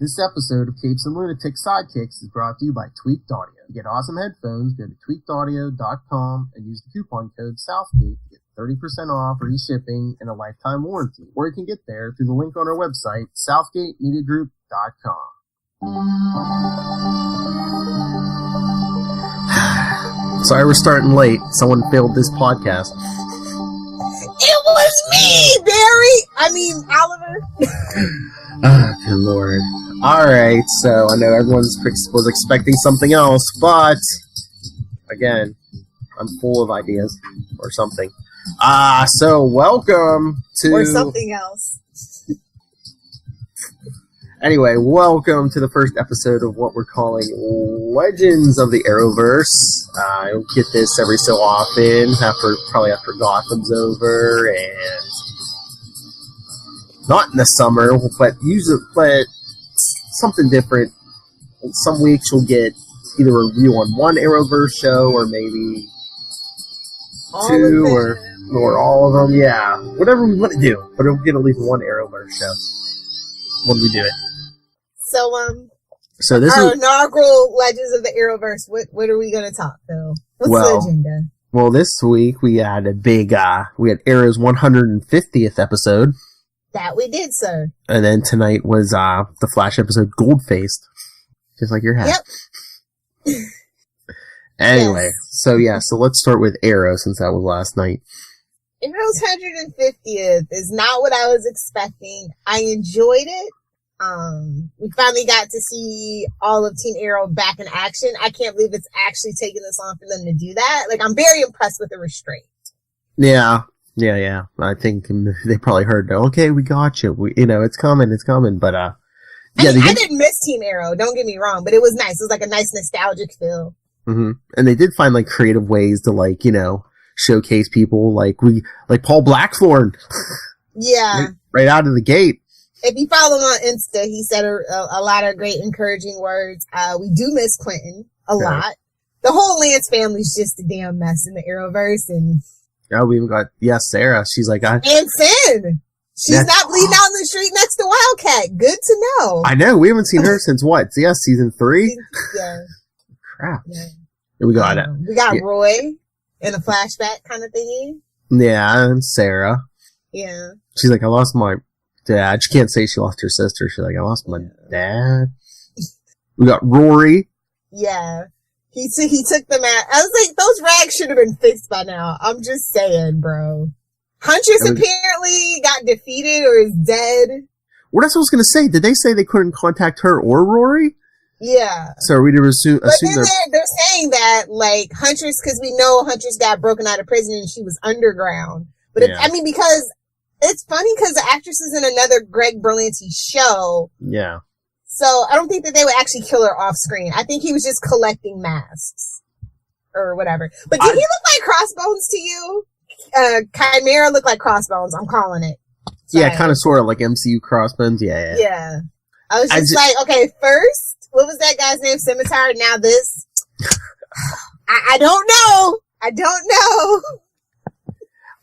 This episode of Capes and Lunatic Sidekicks is brought to you by Tweaked Audio. To get awesome headphones, go to tweakedaudio.com and use the coupon code SOUTHGATE to get 30% off, free shipping, and a lifetime warranty. Or you can get there through the link on our website, southgatemediagroup.com. Sorry we're starting late. Someone failed this podcast. It was me, Barry! Oliver. Good lord. Alright, so I know everyone was expecting something else, but again, I'm full of ideas or something. So welcome to... Or something else. Anyway, welcome to the first episode of what we're calling Legends of the Arrowverse. I'll get this every so often, probably after Gotham's over, and not in the summer, but something different. Some weeks you'll get either a review on one Arrowverse show, or maybe two, or all of them. Yeah, whatever we want to do, but we'll get at least one Arrowverse show when we do it. So this is inaugural Legends of the Arrowverse. What are we going to talk, Phil? What's the agenda? Well, this week we had a big, we had Arrow's 150th episode. That we did, sir. And then tonight was, the Flash episode Goldfaced. Just like your hat. Yep. Anyway, yes. so let's start with Arrow, since that was last night. Arrow's 150th is not what I was expecting. I enjoyed it. We finally got to see all of Team Arrow back in action. I can't believe it's actually taking this long for them to do that. Like, I'm very impressed with the restraint. Yeah. I think they probably heard, okay, we got you. It's coming. But, I didn't miss Team Arrow, don't get me wrong, but it was nice. It was like a nice nostalgic feel. Mm-hmm. And they did find, like, creative ways to, showcase people like Paul Blackthorne. Yeah. Right out of the gate. If you follow him on Insta, he said a lot of great encouraging words. We do miss Quentin a lot. The whole Lance family's just a damn mess in the Arrowverse, and we even got Sarah. She's like, and Sin. She's not bleeding out in the street next to Wildcat. Good to know. I know. We haven't seen her since what? Season 3. Yeah. Crap. Yeah. We got Roy in a flashback kind of thingy. Yeah, and Sarah. Yeah. She's like, I lost my dad. She can't say she lost her sister. She's like, I lost my dad. We got Rory. Yeah. He took them out. I was like, those rags should have been fixed by now. I'm just saying, bro. Huntress apparently got defeated or is dead. Well, that's what I was going to say. Did they say they couldn't contact her or Rory? Yeah. So are we to assume they're saying that, like, Huntress, because we know Huntress got broken out of prison and she was underground. But because it's funny because the actress is in another Greg Berlanti show. Yeah. So I don't think that they would actually kill her off screen. I think he was just collecting masks or whatever. But did he look like Crossbones to you? Chimera looked like Crossbones. I'm calling it. Sorry. Yeah, kind of sort of like MCU Crossbones. Yeah. I was just like, okay, first, what was that guy's name? Scimitar. Now this. I don't know.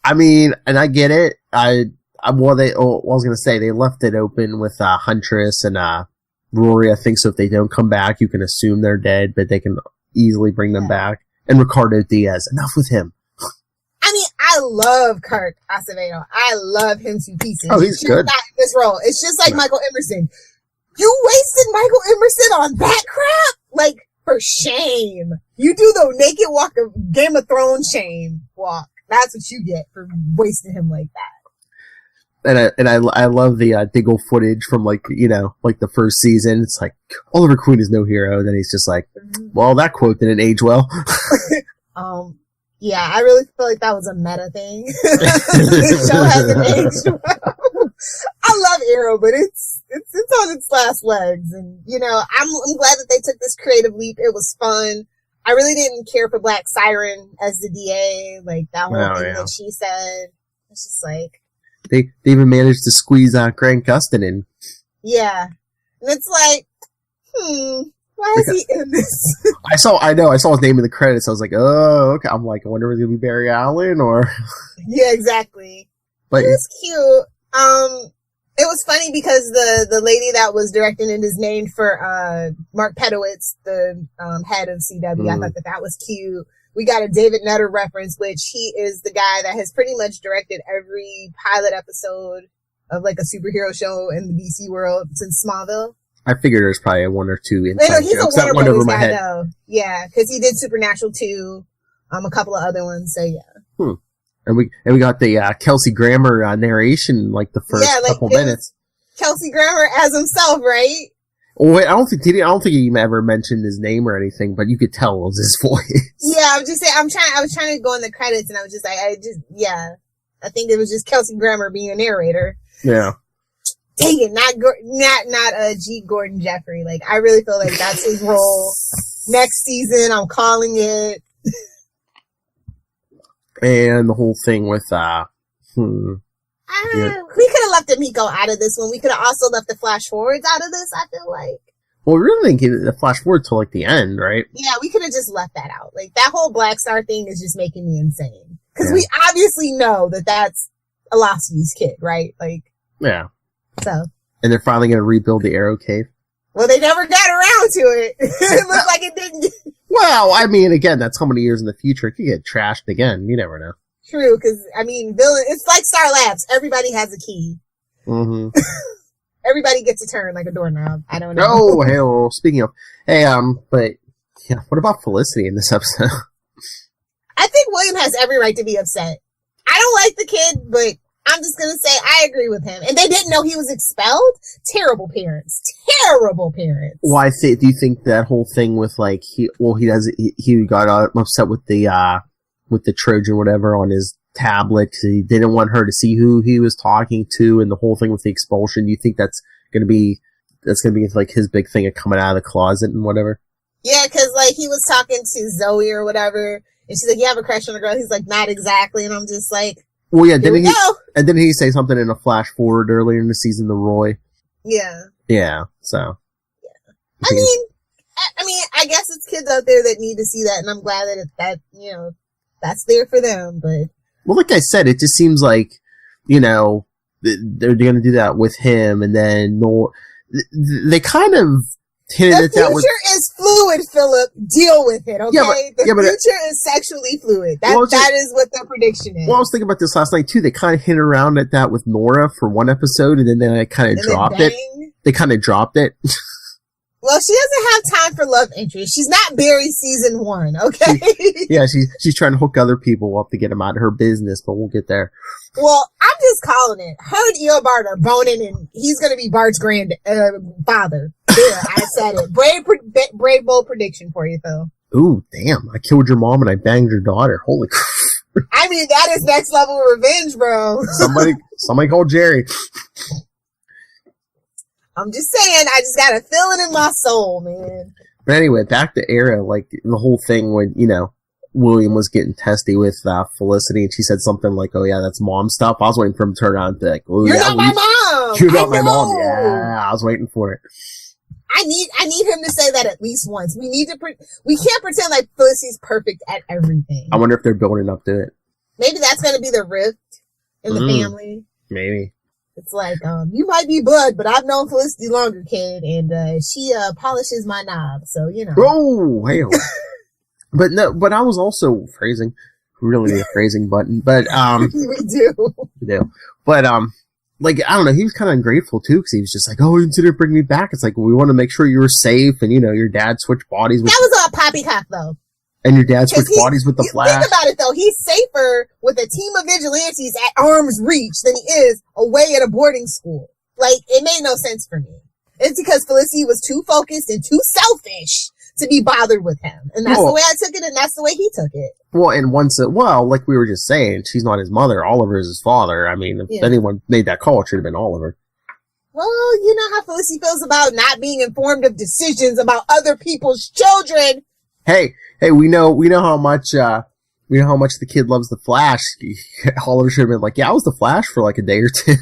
I mean, and I get it. I was going to say, they left it open with Huntress and Rory. I think so. If they don't come back, you can assume they're dead, but they can easily bring them back. And Ricardo Diaz. Enough with him. I mean, I love Kirk Acevedo. I love him to pieces. Oh, he's good. Not in this role. It's just like Michael Emerson. You wasted Michael Emerson on that crap? Like, for shame. You do the naked walk of Game of Thrones shame walk. That's what you get for wasting him like that. And I love the Diggle footage from the first season. It's like, Oliver Queen is no hero. Then he's just like, well, that quote didn't age well. Yeah, I really feel like that was a meta thing. The show hasn't aged well. I love Arrow, but it's on its last legs, and I'm glad that they took this creative leap. It was fun. I really didn't care for Black Siren as the DA, like that whole thing that she said. It's just like they even managed to squeeze Grant Gustin in. Yeah, and it's like, why is he in this? I saw his name in the credits. I was like, oh, okay. I'm like, I wonder if it's gonna be Barry Allen or. Yeah, exactly. But it's cute. It was funny because the lady that was directing it is named for Mark Pedowitz, the head of CW. I thought that was cute. We got a David Nutter reference, which he is the guy that has pretty much directed every pilot episode of like a superhero show in the DC world since Smallville. I figured there's probably one or two inside he's jokes a Warner that went over Brothers my guy, head. though. Yeah, because he did Supernatural 2, a couple of other ones, so yeah. And we got the Kelsey Grammer narration like the first couple minutes. Kelsey Grammer as himself, right? Oh, wait, I don't think he ever mentioned his name or anything, but you could tell it was his voice. Yeah, I was just saying. I was trying to go in the credits, and I was just like, I think it was just Kelsey Grammer being a narrator. Yeah. Dang it, not G. Gordon Jeffrey. Like, I really feel like that's his role. Next season, I'm calling it. And the whole thing with We could have left Amico out of this one. We could have also left the flash forwards out of this, I feel like. Well, we really didn't get the flash forward till like the end, right? Yeah, we could have just left that out. Like, that whole Black Star thing is just making me insane. Because we obviously know that that's Elosity's kid, right? Like, yeah. So. And they're finally going to rebuild the Arrow Cave. Well, they never got around to it. It looked like it didn't. Well, I mean, again, that's how many years in the future. It could get trashed again. You never know. True, because, I mean, it's like Star Labs. Everybody has a key. Mm-hmm. Everybody gets a turn like a doorknob. I don't know. Oh, hell. Speaking of, but, yeah, what about Felicity in this episode? I think William has every right to be upset. I don't like the kid, but I'm just gonna say I agree with him. And they didn't know he was expelled? Terrible parents. Terrible parents. Well, do you think that whole thing with, like, he got upset with the Trojan whatever on his tablet because he didn't want her to see who he was talking to, and the whole thing with the expulsion. Do you think that's gonna be like his big thing of coming out of the closet and whatever? Yeah, because like he was talking to Zoe or whatever, and she's like, "You have a crush on a girl?" He's like, "Not exactly," and I'm just like, "Well, yeah." Didn't he say something in a flash forward earlier in the season to Roy? Yeah. Yeah. So. Yeah. I mean, I guess it's kids out there that need to see that, and I'm glad that that's there for them, but. Well, like I said, it just seems like, they're going to do that with him, and then they kind of hinted at that with... The future is fluid, Philip. Deal with it, okay? The future is sexually fluid. That is what the prediction is. Well, I was thinking about this last night, too. They kind of hinted around at that with Nora for one episode, and then they kind of dropped it. They kind of dropped it. Well, she doesn't have time for love interest. She's not Barry season 1, okay? She's trying to hook other people up to get them out of her business, but we'll get there. Well, I'm just calling it. Her and Eobard are boning, and he's going to be Bart's father. There, I said it. Brave, bold prediction for you, Phil. Ooh, damn. I killed your mom and I banged your daughter. Holy crap. I mean, that is next level revenge, bro. Somebody call Jerry. I'm just saying, I just got a feeling in my soul, man. But anyway, back to Arrow, like, the whole thing when, William was getting testy with Felicity, and she said something like, "Oh yeah, that's mom stuff." I was waiting for him to turn around and be like, "Oh, You're not my mom! You're not my mom!" Yeah, I was waiting for it. I need him to say that at least once. We can't pretend like Felicity's perfect at everything. I wonder if they're building up to it. Maybe that's gonna be the rift in the family. Maybe. It's like, you might be Bud, but I've known Felicity longer, kid, and she polishes my knob, so Oh, hell. But I was also phrasing. We really need a phrasing button, but we do. But like, I don't know, he was kind of ungrateful too, because he was just like, "Oh, you didn't bring me back." It's like, well, we want to make sure you were safe, and your dad switched bodies with... That was all poppycock, though. And your dad switched bodies with the Flash. Think about it, though. He's safer with a team of vigilantes at arm's reach than he is away at a boarding school. Like, it made no sense for me. It's because Felicity was too focused and too selfish to be bothered with him. And that's the way I took it, and that's the way he took it. Well, and like we were just saying, she's not his mother. Oliver is his father. I mean, if anyone made that call, it should have been Oliver. Well, you know how Felicity feels about not being informed of decisions about other people's children. Hey, we know how much the kid loves the Flash. Oliver should have been like, "Yeah, I was the Flash for like a day or two."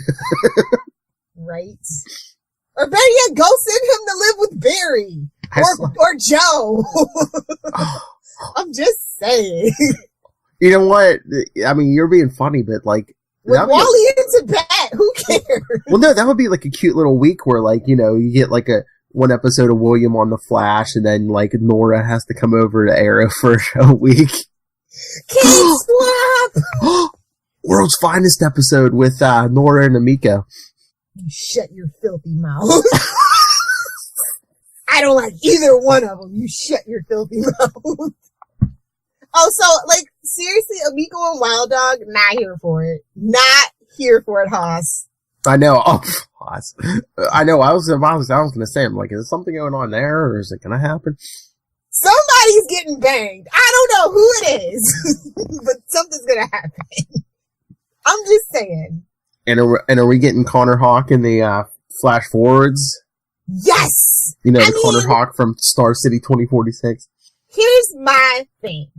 Right. Or better yet, go send him to live with Barry. Or Joe. I'm just saying. You know what? I mean, you're being funny, but like... With Wally in Tibet, who care. Well, no, that would be like a cute little week where, like, you know, you get like one episode of William on the Flash, and then like Nora has to come over to Arrow for a week. King swap. World's finest episode with Nora and Amiko. You shut your filthy mouth. I don't like either one of them. You shut your filthy mouth. Oh, so, like, seriously, Amiko and Wild Dog, not here for it. Not here for it, Haas. I know. Oh, Haas. I know. I was going to say, I'm like, is there something going on there, or is it going to happen? Somebody's getting banged. I don't know who it is, but something's going to happen. I'm just saying. And are we getting Connor Hawk in the flash forwards? Yes! You know, Connor Hawk from Star City 2046. Here's my thing.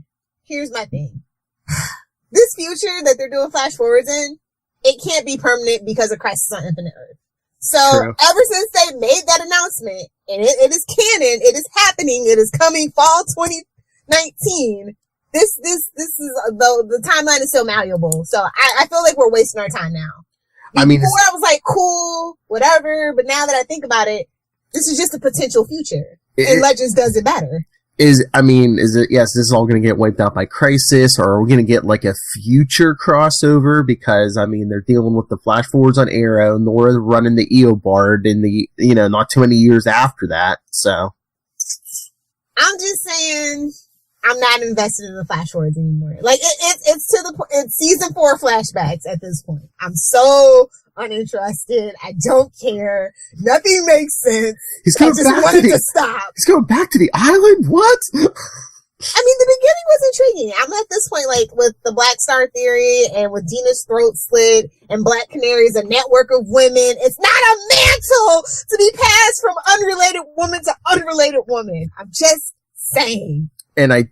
This future that they're doing flash forwards in, it can't be permanent because of Crisis on Infinite Earth. So, ever since they made that announcement, and it is canon, it is happening, it is coming fall 2019, this is, the timeline is so malleable. So, I feel like we're wasting our time now. Before I was like, cool, whatever, but now that I think about it, this is just a potential future. And Legends does it better. Is this all going to get wiped out by Crisis, or are we going to get like a future crossover? Because, I mean, they're dealing with the flash forwards on Arrow, Nora running the Eobard in the, you know, not too many years after that, so. I'm just saying, I'm not invested in the flash forwards anymore. Like, it's to the point, it's season 4 flashbacks at this point. I'm so uninterested. I don't care. Nothing makes sense. I just wanted to stop. He's going back to the island? What? I mean, the beginning was intriguing. I'm at this point, like, with the Black Star Theory and with Dina's throat slit and Black Canary is a network of women. It's not a mantle to be passed from unrelated woman to unrelated woman. I'm just saying. And I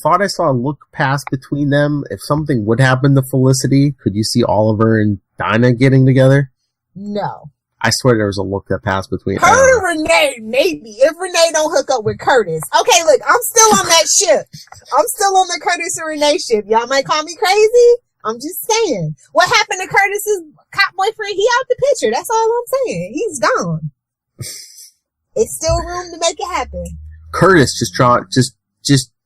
thought I saw a look pass between them. If something would happen to Felicity, could you see Oliver and Dinah getting together? No. I swear there was a look that passed between her and Renee, maybe. If Renee don't hook up with Curtis. Okay, look, I'm still on that ship. I'm still on the Curtis and Renee ship. Y'all might call me crazy. I'm just saying. What happened to Curtis's cop boyfriend? He out the picture. That's all I'm saying. He's gone. It's still room to make it happen. Curtis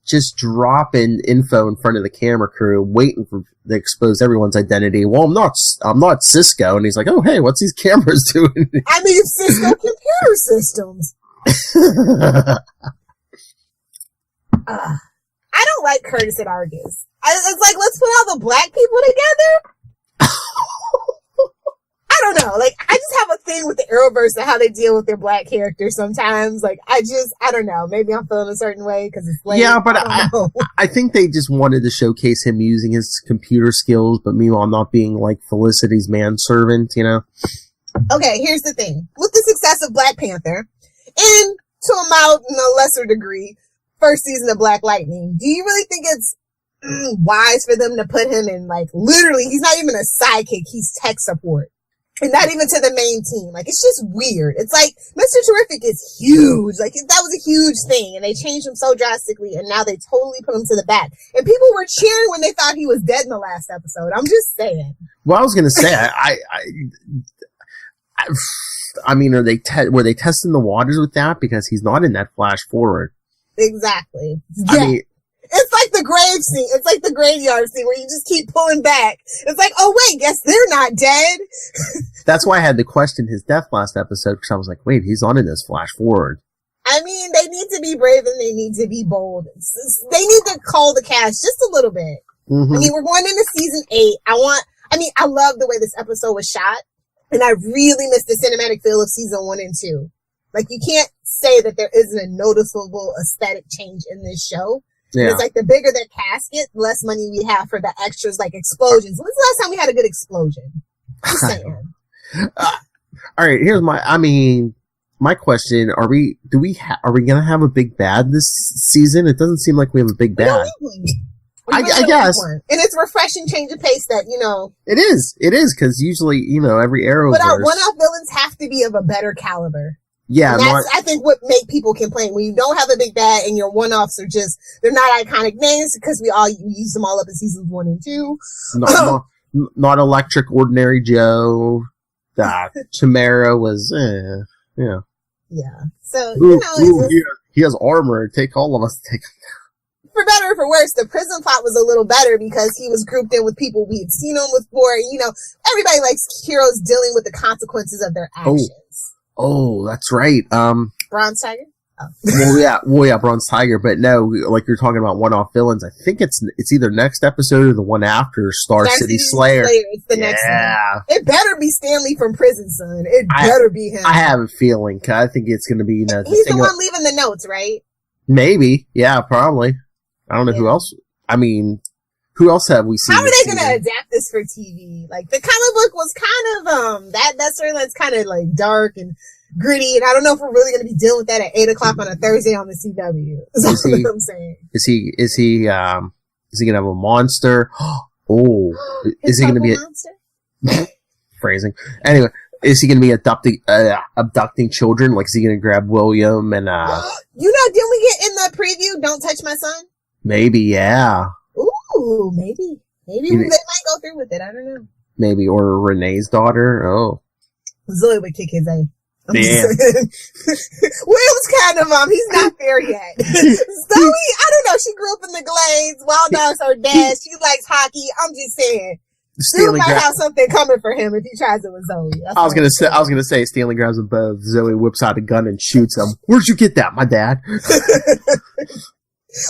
just dropping info in front of the camera crew, waiting to expose everyone's identity. Well, I'm not Cisco, and he's like, oh hey, what's these cameras doing? I mean, Cisco computer systems. I don't like Curtis and Argus. It's like, let's put all the black people together. I don't know. Like, I just have a thing with the Arrowverse and how they deal with their black characters sometimes. Like, I don't know. Maybe I'm feeling a certain way because it's late. Yeah, but I think they just wanted to showcase him using his computer skills, but meanwhile not being like Felicity's manservant, you know? Okay, here's the thing. With the success of Black Panther, and to a lesser degree, first season of Black Lightning, do you really think it's wise for them to put him in, like, literally, he's not even a sidekick, he's tech support. And not even to the main team. Like, it's just weird. It's like, Mr. Terrific is huge. Like, that was a huge thing. And they changed him so drastically, and now they totally put him to the back. And people were cheering when they thought he was dead in the last episode. I'm just saying. Well, I was gonna say, I mean, were they testing the waters with that? Because he's not in that flash forward. Exactly. Yeah. I mean, it's like the grave scene. It's like the graveyard scene where you just keep pulling back. It's like, oh wait, guess they're not dead. That's why I had to question his death last episode, because I was like, wait, he's not in this flash forward. I mean, they need to be brave and they need to be bold. They need to call the cast just a little bit. Mm-hmm. I mean, we're going into season 8. I love the way this episode was shot, and I really miss the cinematic feel of season 1 and 2. Like, you can't say that there isn't a noticeable aesthetic change in this show. Yeah. It's like the bigger the casket, the less money we have for the extras, like explosions. When's the last time we had a good explosion? Just saying. All right, here's my question: Are we gonna have a big bad this season? It doesn't seem like we have a big bad. I guess, and it's refreshing change of pace that, you know. It is because usually, you know, every Arrowverse. But our one-off villains have to be of a better caliber. Yeah, and that's, I think, what make people complain. When you don't have a big bad and your one-offs are just, they're not iconic names because we use them all up in seasons 1 and 2. Not Electric Ordinary Joe. Chimera was, yeah. Yeah. So, you know, he has armor. Take all of us. For better or for worse, the prison plot was a little better because he was grouped in with people we had seen him with before. You know, everybody likes heroes dealing with the consequences of their actions. Oh, that's right. Bronze Tiger? Oh. Well, yeah, Bronze Tiger, but no, like you're talking about one-off villains. I think it's either next episode or the one after Star City Slayer. It's the next one. It better be Stanley from Prison, son. It better be him. I have a feeling. I think it's going to be, he's the one leaving the notes, right? Maybe. Yeah, probably. I don't know who else. I mean, who else have we seen? How are they going to adapt this for TV? Like, the comic book was kind of, that storyline's kind of like dark and gritty, and I don't know if we're really going to be dealing with that at 8 o'clock on a Thursday on the CW. That's what I'm saying. Is he going to have a monster? Oh, is he going to be monster? Phrasing. Anyway, is he going to be abducting children? Like, is he going to grab William and, didn't we get in the preview, Don't Touch My Son? Maybe, yeah. Ooh, maybe they might go through with it. I don't know. Maybe, or Renee's daughter. Oh. Zoe would kick his ass. Damn. Will's kind of he's not there yet. Zoe, I don't know. She grew up in the Glades. Wild Dog's her dad. She likes hockey. I'm just saying. Stanley might have something coming for him if he tries it with Zoe. I was gonna say Stanley grabs a bow. Zoe whips out a gun and shoots him. Where'd you get that, my dad?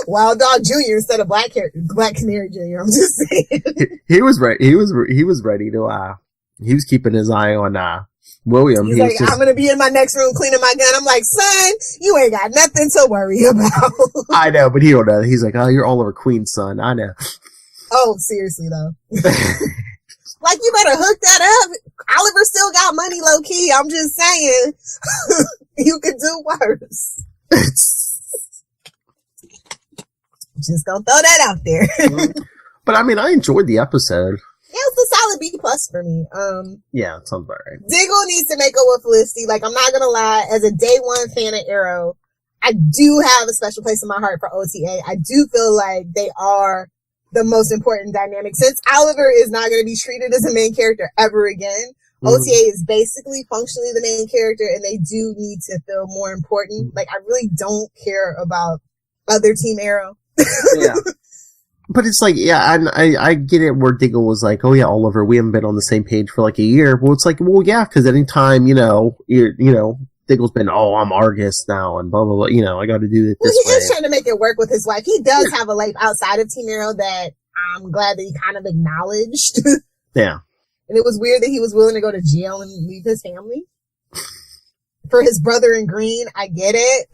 Wild Dog Jr. instead of Black Canary Jr. I'm just saying. He was right. He was ready to. He was keeping his eye on William. He's like, I'm gonna be in my next room cleaning my gun. I'm like, son, you ain't got nothing to worry about. I know, but he don't know. He's like, oh, you're Oliver Queen's son. I know. Oh, seriously though. Like, you better hook that up. Oliver still got money low key. I'm just saying. You could do worse. Just gonna throw that out there. But I mean, I enjoyed the episode. Yeah, it's a solid B+ for me. Yeah, it sounds about right. Diggle needs to make up with Felicity. Like, I'm not gonna lie, as a day one fan of Arrow, I do have a special place in my heart for OTA. I do feel like they are the most important dynamic. Since Oliver is not gonna be treated as a main character ever again, OTA is basically functionally the main character, and they do need to feel more important. Like, I really don't care about other Team Arrow. Yeah. But it's like, yeah, I get it where Diggle was like, oh yeah, Oliver, we haven't been on the same page for like a year. Well, it's like, well, yeah, because anytime, Diggle's been, oh, I'm Argus now and blah, blah, blah, I got to do it this way. He is trying to make it work with his wife. He does have a life outside of Team Arrow that I'm glad that he kind of acknowledged. Yeah. And it was weird that he was willing to go to jail and leave his family. For his brother in green, I get it.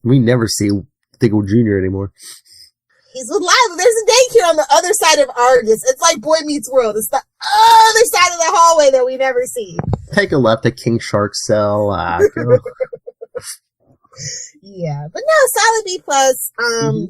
We never see Diggle Jr. anymore. He's with Lila. There's a daycare on the other side of Argus. It's like Boy Meets World. It's the other side of the hallway that we never see. Take a left at King Shark Cell. Yeah, but no, solid B+.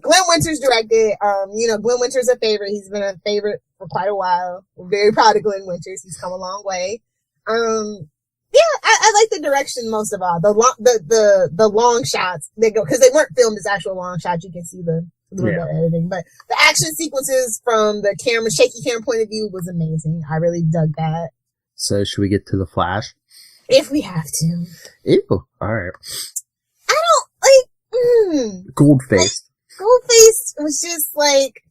Glenn Winters directed. Glenn Winters a favorite. He's been a favorite for quite a while. We're very proud of Glenn Winters. He's come a long way. Yeah, I like the direction most of all. The long shots they go, because they weren't filmed as actual long shots. You can see the editing, but the action sequences from the shaky camera point of view was amazing. I really dug that. So should we get to the Flash? If we have to. Ew. All right. I don't like. Goldfaced. Goldfaced was just like.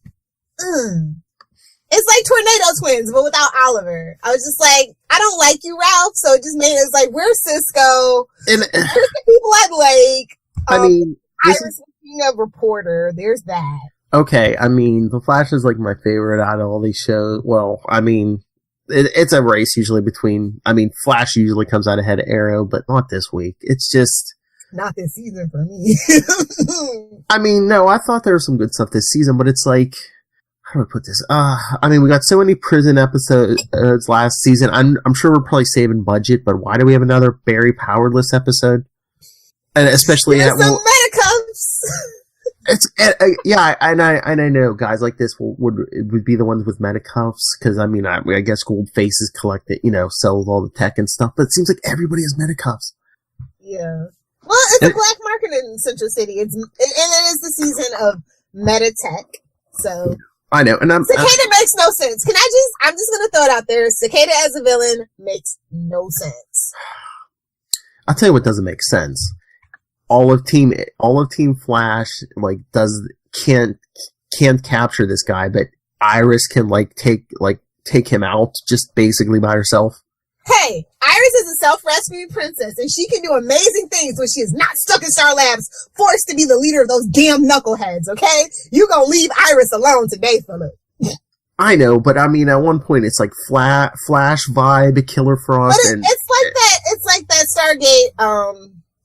It's like Tornado Twins, but without Oliver. I was just like, I don't like you, Ralph. So it just made it was like, where's Cisco? And where's the people at Lake? I mean, Iris being a reporter. There's that. Okay, I mean, The Flash is like my favorite out of all these shows. Well, I mean, it's a race usually between. I mean, Flash usually comes out ahead of Arrow, but not this week. It's just not this season for me. I mean, no, I thought there was some good stuff this season, but it's like, how do I put this? I mean, we got so many prison episodes last season. I'm sure we're probably saving budget, but why do we have another Barry powerless episode? And especially at some Medicups. It's yeah, and I know guys like this would be the ones with Medicuffs, because I mean I guess Goldface is collected, sells all the tech and stuff, but it seems like everybody has Medicuffs. Yeah, well, it's a black market in Central City. And it is the season of Meditech, so I know, and Cicada makes no sense. I'm just gonna throw it out there. Cicada as a villain makes no sense. I'll tell you what doesn't make sense. All of Team Flash can't capture this guy, but Iris can take him out just basically by herself. Hey, Iris is a self-rescuing princess, and she can do amazing things when she is not stuck in Star Labs, forced to be the leader of those damn knuckleheads, okay? You gonna leave Iris alone today, Philip. I know, but I mean, at one point, it's like Flash vibe, Killer Frost, but it's like that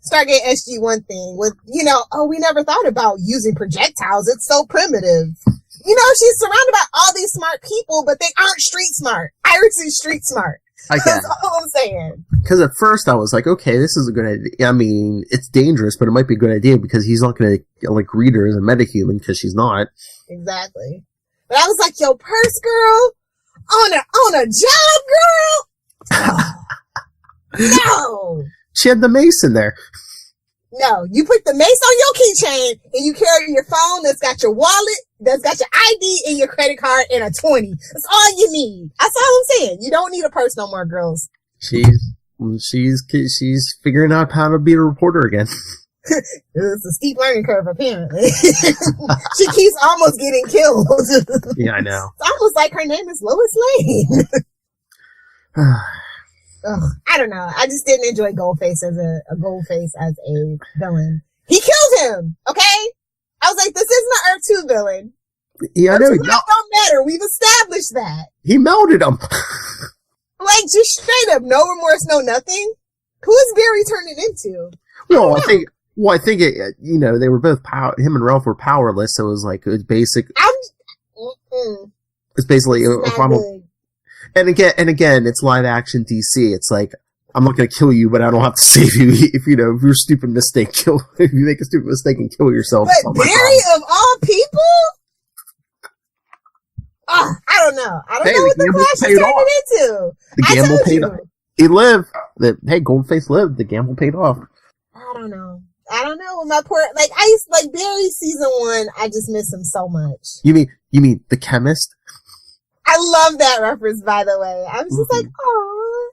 Stargate SG-1 thing with, we never thought about using projectiles. It's so primitive. She's surrounded by all these smart people, but they aren't street smart. Iris is street smart. That's all I'm saying. Because at first I was like, okay, this is a good idea. I mean, it's dangerous, but it might be a good idea because he's not going to read her as a metahuman because she's not. Exactly. But I was like, yo, purse girl, on a job, girl. No. She had the mace in there. No, you put the mace on your keychain and you carry your phone that's got your wallet, that's got your ID and your credit card and a 20. That's all you need. That's all I'm saying. You don't need a purse no more, girls. She's figuring out how to be a reporter again. It's a steep learning curve, apparently. She keeps almost getting killed. Yeah, I know. It's almost like her name is Lois Lane. I don't know. I just didn't enjoy Goldface as a villain. He killed him. Okay, I was like, this isn't an Earth 2 villain. Yeah, I know. Earth 2 don't matter. We've established that. He melted him. Just straight up, no remorse, no nothing. Who is Barry turning into? Well, I think it. They were both him and Ralph were powerless, so it was basic. It's basically if I'm And again, it's live action DC. It's like, I'm not going to kill you, but I don't have to save you. If you're a stupid mistake, if you make a stupid mistake and kill yourself. But Barry of all people? I don't know. I don't know what the Flash is turning into. The gamble paid off. He lived. Goldface lived. The gamble paid off. I don't know. My poor, I used to, Barry season 1, I just miss him so much. You mean the chemist? I love that reference, by the way. I was just like, "Aw,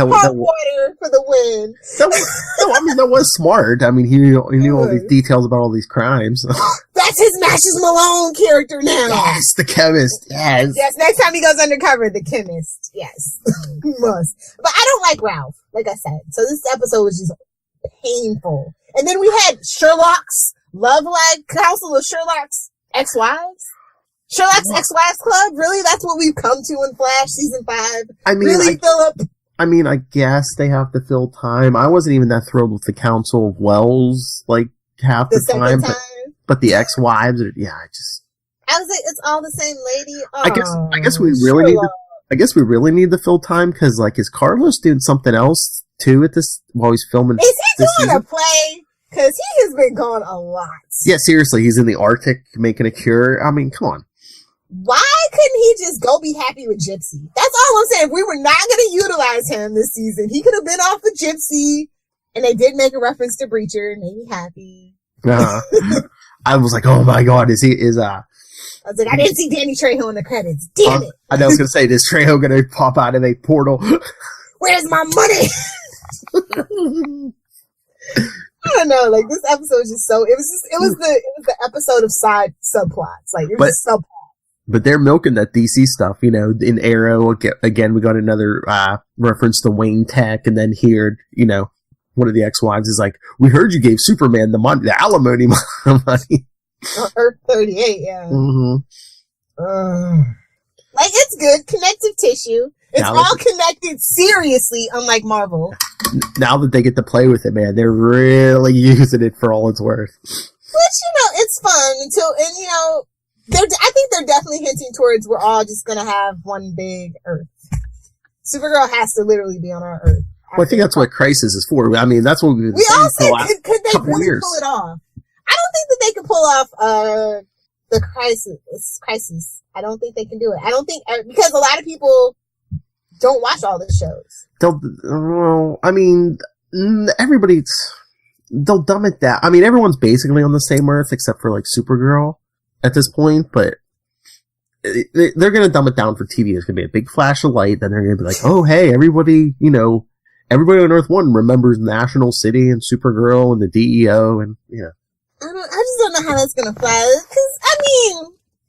hot water for the win." That was smart. I mean, he knew all these details about all these crimes. That's his Matches Malone character now. Yes, the chemist. Yes. Yes. Next time he goes undercover, the chemist. Yes, he must. But I don't like Ralph, like I said. So this episode was just painful. And then we had Sherlock's Council of Sherlock's ex-wives. Sherlock's Ex-Wives Club? Really? That's what we've come to in Flash season 5? I mean, really, Philip? I mean, I guess they have to fill time. I wasn't even that thrilled with the Council of Wells, half the time. But the ex-wives, I was like, it's all the same lady? Oh, I guess we really need to fill time, because, is Carlos doing something else, too, while he's filming? Is he doing a play? Because he has been gone a lot. Yeah, seriously, he's in the Arctic making a cure. I mean, come on. Why couldn't he just go be happy with Gypsy? That's all I'm saying. If we were not going to utilize him this season, he could have been off with Gypsy, and they did make a reference to Breacher, and made me happy. I was like, oh my god, I was like, I didn't see Danny Trejo in the credits. Damn it. I was going to say, is Trejo going to pop out of a portal? Where's my money? I don't know, this episode was just so, it was the episode of side subplots. It was just subplots. But they're milking that DC stuff, in Arrow, again, we got another, reference to Wayne Tech, and then here, one of the ex-wives is like, we heard you gave Superman the alimony money. Earth 38, yeah. Mm-hmm. It's good, connective tissue. It's all connected seriously, unlike Marvel. Now that they get to play with it, man, they're really using it for all it's worth. Which, it's fun I think they're definitely hinting towards we're all just gonna have one big Earth. Supergirl has to literally be on our Earth. Well, I think that's what Crisis is for. I mean, that's what we've been saying for the last could they really pull it off? I don't think that they can pull off the Crisis. I don't think they can do it. I don't think because a lot of people don't watch all the shows. They'll dumb it down. I mean, everyone's basically on the same Earth except for Supergirl at this point, but they're going to dumb it down for TV. There's going to be a big flash of light. Then they're going to be like, oh, hey, everybody, everybody on Earth 1 remembers National City and Supergirl and the DEO and, I just don't know how that's going to fly. Because,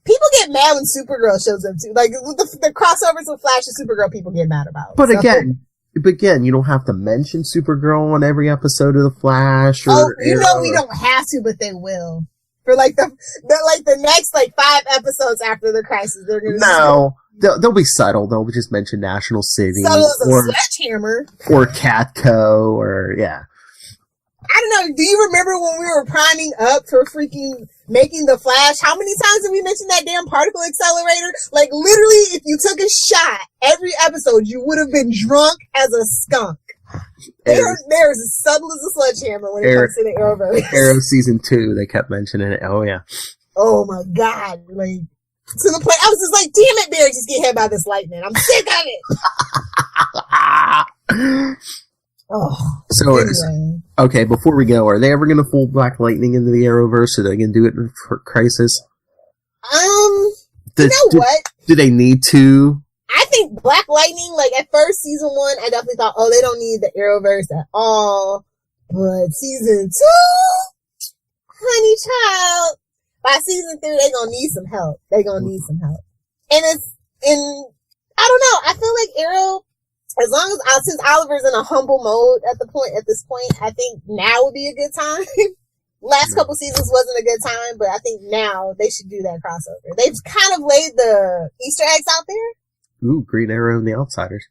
people get mad when Supergirl shows up too. Like, the crossovers with Flash and Supergirl, people get mad about. But again, you don't have to mention Supergirl on every episode of The Flash. Or, we don't have to, but they will. For the next 5 episodes after the crisis, they're gonna. No, they'll be subtle. They'll just mention National City, subtle as a sledgehammer, or Catco, or yeah. I don't know. Do you remember when we were priming up for freaking making the Flash? How many times did we mention that damn particle accelerator? Like, literally, if you took a shot every episode, you would have been drunk as a skunk. They're as subtle as a sledgehammer when it comes to the Arrowverse. Arrow Season 2, they kept mentioning it. Oh, yeah. Oh, my God. Like, to the point, I was just like, damn it, Barry, just get hit by this lightning. I'm sick of it. Oh, so anyway. Okay, before we go, are they ever going to fold Black Lightning into the Arrowverse? Are they going to do it for Crisis? What? Do they need to? I think Black Lightning, at first, season 1, I definitely thought, they don't need the Arrowverse at all. But season 2, honey child, by season 3, they're going to need some help. They're going to need some help. And I don't know, I feel like Arrow, as long as, since Oliver's in a humble mode at this point, I think now would be a good time. Last couple seasons wasn't a good time, but I think now they should do that crossover. They've kind of laid the Easter eggs out there. Ooh, Green Arrow and the Outsiders.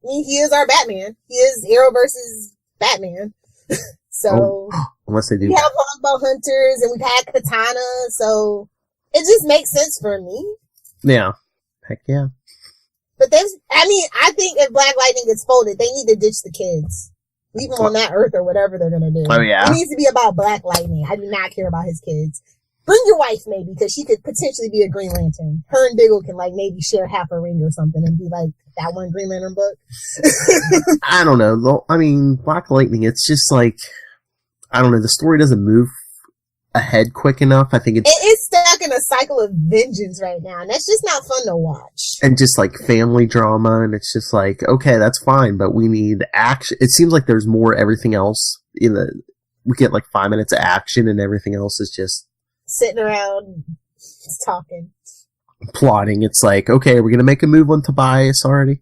I mean, he is our Batman. He is Arrowverse's Batman. So, unless they do. We have longbow hunters and we've had Katana, so it just makes sense for me. Yeah. Heck yeah. But I think if Black Lightning gets folded, they need to ditch the kids. Leave them on that Earth or whatever they're gonna do. Oh, yeah. It needs to be about Black Lightning. I do not care about his kids. Bring your wife, maybe, because she could potentially be a Green Lantern. Her and Diggle can, maybe share half a ring or something and be that one Green Lantern book. I don't know. I mean, Black Lightning, it's just I don't know, the story doesn't move ahead quick enough. I think it is stuck in a cycle of vengeance right now, and that's just not fun to watch. And just family drama, and it's just okay, that's fine, but we need action. It seems like there's more everything else we get 5 minutes of action, and everything else is just sitting around talking, plotting. It's okay, we're gonna make a move on Tobias already.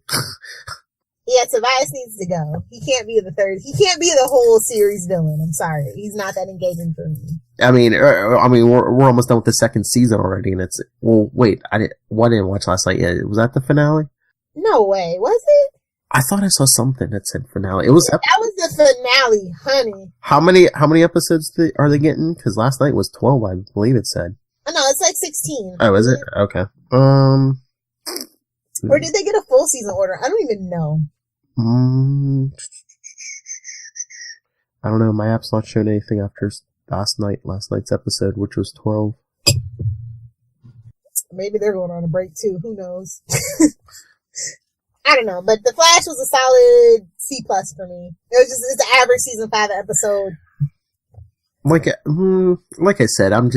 Yeah, Tobias needs to go. He can't be he can't be the whole series villain. I'm sorry. He's not that engaging for me. I mean, we're almost done with the second season already, and it's, wait, I didn't watch last night yet. Was that the finale? No way. Was it? I thought I saw something that said finale. It was. That was the finale, honey. How many episodes are they getting? Because last night was 12, I believe it said. Oh, no, it's 16. Oh, is it? Okay. Or did they get a full season order? I don't even know. I don't know. My app's not showing anything after last night's episode, which was 12. Maybe they're going on a break too. Who knows? I don't know. But The Flash was a solid C+ for me. It's an average season 5 episode. Like I said, I'm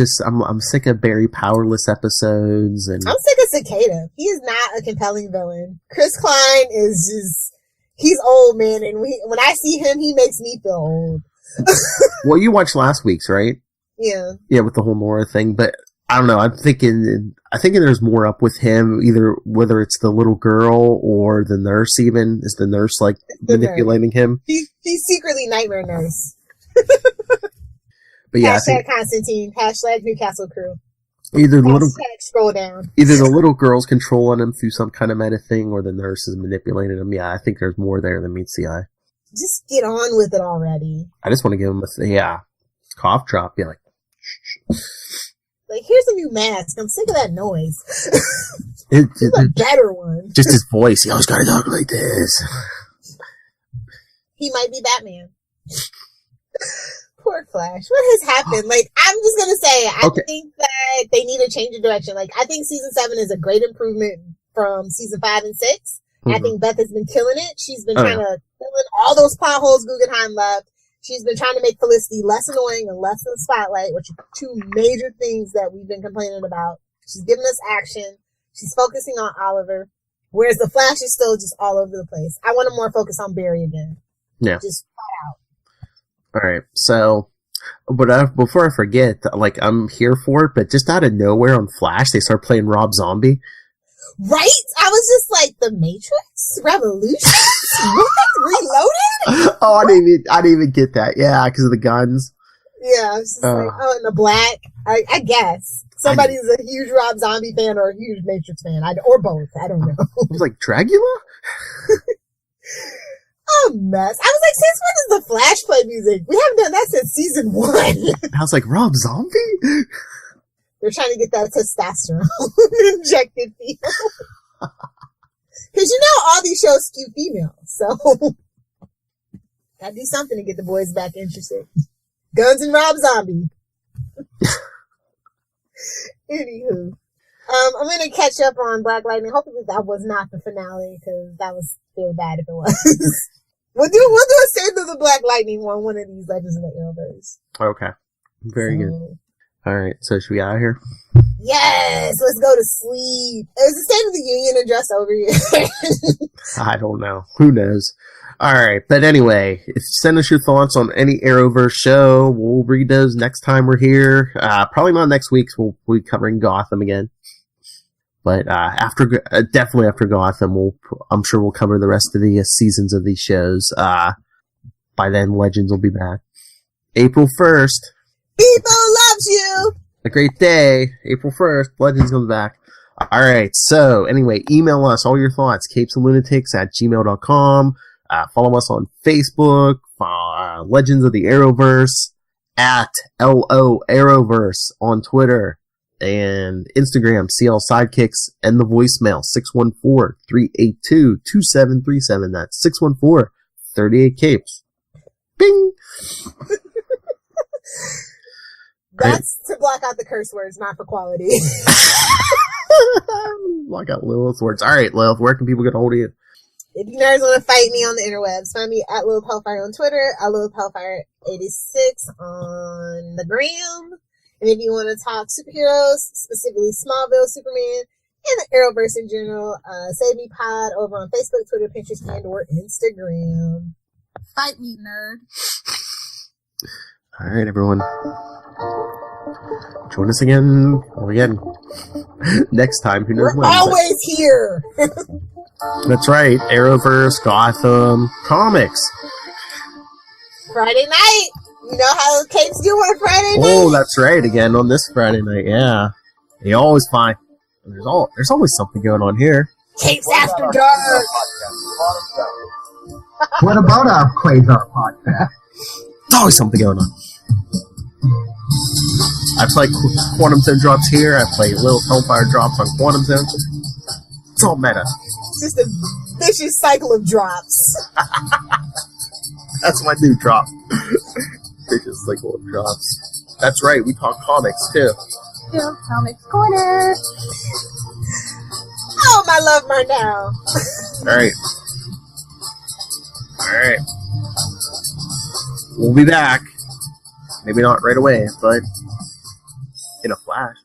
sick of Barry powerless episodes, and I'm sick of Cicada. He is not a compelling villain. Chris Klein is just, he's old, man, and when I see him, he makes me feel old. Well, you watched last week's, right? Yeah. Yeah, with the whole Nora thing, but I don't know. I'm thinking there's more up with him, either whether it's the little girl or the nurse. Even is the nurse manipulating him? He's secretly Nightmare Nurse. But yeah, # Constantine, # Newcastle Crew. Either scroll down. Either the little girl's controlling him through some kind of meta thing, or the nurse is manipulating him. Yeah, I think there's more there than meets the eye. Just get on with it already. I just want to give him a cough drop. Be like, here's a new mask. I'm sick of that noise. It's a better one. Just his voice. He always gotta talk like this. He might be Batman. Poor Flash. What has happened? I'm just gonna say, I think that they need a change of direction. I think season 7 is a great improvement from season 5 and 6. Mm-hmm. I think Beth has been killing it. She's been trying to fill in all those plot holes Guggenheim left. She's been trying to make Felicity less annoying and less in the spotlight, which are two major things that we've been complaining about. She's giving us action. She's focusing on Oliver. Whereas the Flash is still just all over the place. I want to more focus on Barry again. Yeah. Just flat out. All right. So, but before I forget, like, I'm here for it, but just out of nowhere on Flash, they start playing Rob Zombie. Right? I was just like, The Matrix? Revolution? What? Reloaded? Oh, I didn't even get that. Yeah, because of the guns. Yeah, I was just like, oh, and the black. I guess. Somebody's a huge Rob Zombie fan or a huge Matrix fan. Or both. I don't know. I was like, Dragula? Oh, mess. I was like, since when does the Flash play music? We haven't done that since season 1. I was like, Rob Zombie? They're trying to get that testosterone injected feel. Because you know all these shows skew female, so gotta do something to get the boys back interested. Guns and Rob Zombie. Anywho, I'm gonna catch up on Black Lightning. Hopefully that was not the finale, because that was very bad if it was. We'll do a save of the Black Lightning one of these Legends of the Arrowverse. Okay, very good. All right, so should we get out of here? Yes, let's go to sleep. Is the State of the Union address over here? I don't know. Who knows? All right, but anyway, send us your thoughts on any Arrowverse show. We'll read those next time we're here. Probably not next week. We'll be covering Gotham again. But definitely after Gotham, I'm sure we'll cover the rest of the seasons of these shows. By then, Legends will be back. April 1st. People loves you. A great day. April 1st. Legends comes back. All right. So anyway, email us all your thoughts. capesandlunatics@gmail.com. Follow us on Facebook. Legends of the Arrowverse at LO Arrowverse on Twitter and Instagram. CL Sidekicks and the voicemail 614-382-2737. That's 614-38 Bing. That's to block out the curse words, not for quality. Block out Lilith's words. All right, Lilith, where can people get a hold of you? If you nerds want to fight me on the interwebs, find me at Lilith Hellfire on Twitter, at Lilith Hellfire86 on the gram. And if you want to talk superheroes, specifically Smallville, Superman, and the Arrowverse in general, Save Me Pod over on Facebook, Twitter, Pinterest, and or Instagram. Fight me, nerd. All right, everyone. Join us again. Well, again, next time. Who knows when? We're always here. That's right. Arrowverse, Gotham, comics. Friday night. You know how Capes do on Friday night? Oh, that's right. Again on this Friday night. Yeah. You always find there's always something going on here. Capes After Dark. What about our Quasar podcast? There's always something going on. I play Quantum Zone drops here. I play Little Hellfire drops on Quantum Zone. It's all meta. It's just a vicious cycle of drops. That's my new drop. Vicious cycle of drops. That's right. We talk comics too. Phil Comics Corner. Oh, my love, Marnell. All right. All right. We'll be back. Maybe not right away, but in a flash.